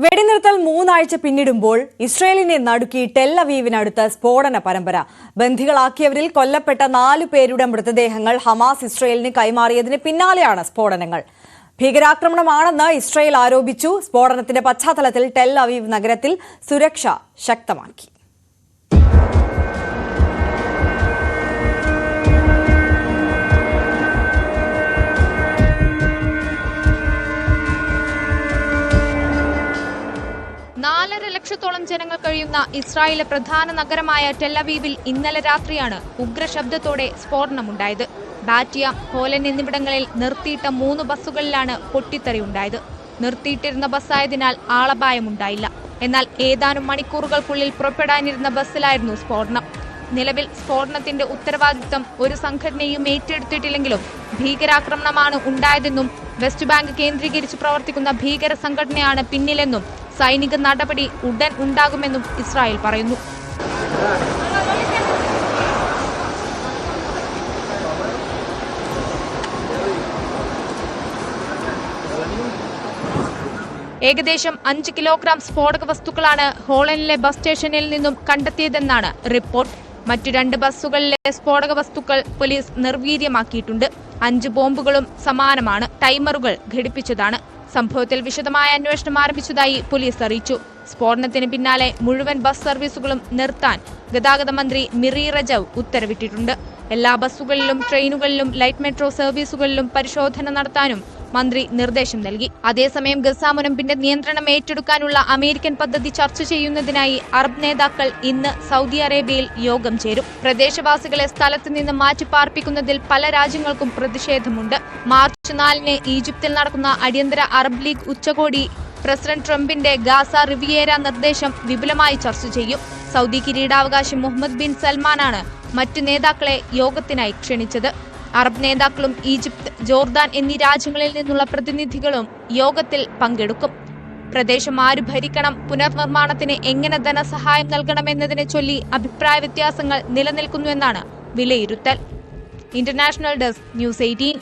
വെടിനിർത്തൽ 3 ആഴ്ച പിന്നിടുമ്പോൾ ഇസ്രയേലിനെ നടുക്കി ടെൽ അവീവിനടുത്ത് സ്ഫോടന പരമ്പര. ബന്ദികളാക്കിയവരിൽ കൊല്ലപ്പെട്ട 4 പേരുടെ മൃതദേഹങ്ങൾ ഹമാസ് ഇസ്രയേലിന് കൈമാറിയതിന് പിന്നാലെയാണ് സ്ഫോടനങ്ങൾ. ഭീകരാക്രമണമാണെന്ന് ഇസ്രയേൽ ആരോപിച്ചു. സ്ഫോടനത്തിന്റെ പശ്ചാത്തലത്തിൽ ടെൽ അവീവ് നഗരത്തിൽ സുരക്ഷ ശക്തമാക്കി. ലക്ഷത്തോളം ജനങ്ങൾ കഴിയുന്ന ഇസ്രായേലിലെ പ്രധാന നഗരമായ ടെൽ അവീവിൽ ഇന്നലെ രാത്രിയാണ് ഉഗ്രശബ്ദത്തോടെ സ്ഫോടനമുണ്ടായത്. ബാറ്റിയ, ഹോലൻ എന്നിവിടങ്ങളിൽ നിർത്തിയിട്ട 3 ബസ്സുകളിലാണ് പൊട്ടിത്തെറിയുണ്ടായത്. നിർത്തിയിട്ടിരുന്ന ബസ്സായതിനാൽ ആളപായമുണ്ടായില്ല. എന്നാൽ ഏതാനും മണിക്കൂറുകൾക്കുള്ളിൽ പുറപ്പെടാനിരുന്ന ബസ്സിലായിരുന്നു സ്ഫോടനം. നിലവിൽ സ്ഫോടനത്തിന്റെ ഉത്തരവാദിത്തം ഒരു സംഘടനയും ഏറ്റെടുത്തിട്ടില്ലെങ്കിലും ഭീകരാക്രമണമാണ് ഉണ്ടായതെന്നും വെസ്റ്റ് ബാങ്ക് കേന്ദ്രീകരിച്ച് പ്രവർത്തിക്കുന്ന ഭീകര സംഘടനയാണ് പിന്നിലെന്നും സൈനിക നടപടി ഉടൻ ഉണ്ടാകുമെന്നും ഇസ്രായേൽ പറയുന്നു. ഏകദേശം 5 കിലോഗ്രാം സ്ഫോടക വസ്തുക്കളാണ് ഹോളനിലെ ബസ് സ്റ്റേഷനിൽ നിന്നും കണ്ടെത്തിയതെന്നാണ് റിപ്പോർട്ട്. മറ്റു 2 ബസ്സുകളിലെ സ്ഫോടക വസ്തുക്കൾ പോലീസ് നിർവീര്യമാക്കിയിട്ടുണ്ട്. 5 ബോംബുകളും സമാനമാണ്. ടൈമറുകൾ ഘടിപ്പിച്ചതാണ്. സംഭവത്തിൽ വിശദമായ അന്വേഷണം ആരംഭിച്ചതായി പോലീസ് അറിയിച്ചു. സ്ഫോടനത്തിന് പിന്നാലെ മുഴുവൻ ബസ് സർവീസുകളും നിർത്താൻ ഗതാഗത മന്ത്രി മിറി റജവ് ഉത്തരവിട്ടിട്ടുണ്ട്. എല്ലാ ബസ്സുകളിലും ട്രെയിനുകളിലും ലൈറ്റ് മെട്രോ സർവീസുകളിലും പരിശോധന നടത്താനും മന്ത്രി നിർദ്ദേശം നൽകി. അതേസമയം ഗസ മുനമ്പിന്റെ നിയന്ത്രണം ഏറ്റെടുക്കാനുള്ള അമേരിക്കൻ പദ്ധതി ചർച്ച ചെയ്യുന്നതിനായി അറബ് നേതാക്കൾ ഇന്ന് സൗദി അറേബ്യയിൽ യോഗം ചേരും. പ്രദേശവാസികളെ സ്ഥലത്ത് നിന്ന് മാറ്റിപ്പാർപ്പിക്കുന്നതിൽ പല രാജ്യങ്ങൾക്കും പ്രതിഷേധമുണ്ട്. മാർച്ച് 4-ന് ഈജിപ്തിൽ നടക്കുന്ന അടിയന്തര അറബ് ലീഗ് ഉച്ചകോടി പ്രസിഡന്റ് ട്രംപിന്റെ ഗാസ റിവിയേര നിർദ്ദേശം വിപുലമായി ചർച്ച ചെയ്യും. സൗദി കിരീടാവകാശി മുഹമ്മദ് ബിൻ സൽമാനാണ് മറ്റു നേതാക്കളെ യോഗത്തിനായി ക്ഷണിച്ചത്. അറബ് നേതാക്കളും ഈജിപ്ത്, ജോർദാൻ എന്നീ രാജ്യങ്ങളിൽ നിന്നുള്ള പ്രതിനിധികളും യോഗത്തിൽ പങ്കെടുക്കും. പ്രദേശം ആര് ഭരിക്കണം, പുനർനിർമ്മാണത്തിന് എങ്ങനെ ധനസഹായം നൽകണമെന്നതിനെ ചൊല്ലി അഭിപ്രായ വ്യത്യാസങ്ങൾ നിലനിൽക്കുന്നുവെന്നാണ് വിലയിരുത്തൽ. International desk, news 18.